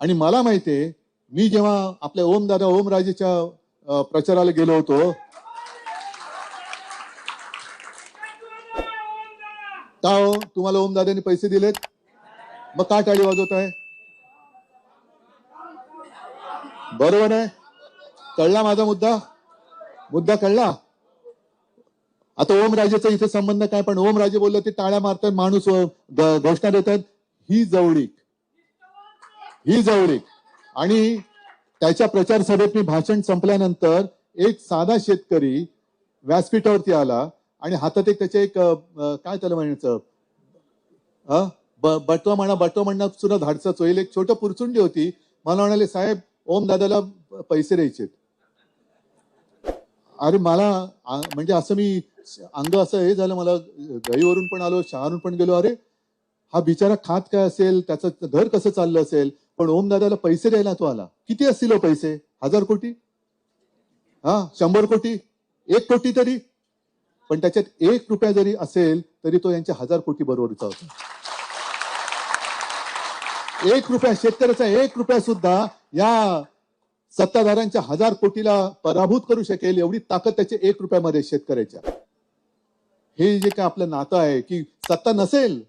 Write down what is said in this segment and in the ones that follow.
आणि मला माहितीये, मी जेव्हा आपल्या ओमराजेच्या प्रचाराला गेलो होतो, का हो तुम्हाला ओमदादांनी पैसे दिलेत? मग का टाळी वाजवताय? बरोबर आहे. कळला माझा मुद्दा कळला. आता ओमराजेचा इथे संबंध काय, पण ओमराजे बोलले ते टाळ्या मारतात, माणूस घोषणा देतात. ही जवळीक आणि त्याच्या प्रचार सभेत मी भाषण संपल्यानंतर एक साधा शेतकरी व्यासपीठावरती आला आणि हातात त्याचे एक काय त्याला म्हणायचं, बटवा म्हणणं सुद्धा धाडसच होईल, एक छोटं पुरचुंडी होती. मला म्हणाले, साहेब ओम दादाला पैसे द्यायचे. अरे मला म्हणजे असं मी अंग असं हे झालं, मला गईवरून पण आलो, शहरावरून पण गेलो. अरे हा बिचारा खात काय असेल, त्याचं घर कसं चाललं असेल, पण ओम दादाला पैसे द्यायला तो आला. किती असतील हो पैसे? 1000 कोटी, 100 कोटी, 1 कोटी तरी, पण त्याच्यात 1 रुपया जरी असेल तरी तो यांच्या 1000 कोटी बरोबरचा होता. 1 रुपया, शेतकऱ्याचा 1 रुपया सुद्धा या सत्ताधाऱ्यांच्या 1000 कोटीला पराभूत करू शकेल एवढी ताकद त्याच्या 1 रुपयामध्ये शेतकऱ्याच्या. हे जे काय आपलं नातं आहे की सत्ता नसेल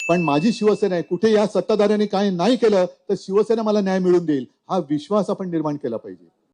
पण माझी शिवसेना आहे, कुठे या सत्ताधाऱ्यांनी काय नाही केलं तर शिवसेना मला न्याय मिळवून देईल, हा विश्वास आपण निर्माण केला पाहिजे.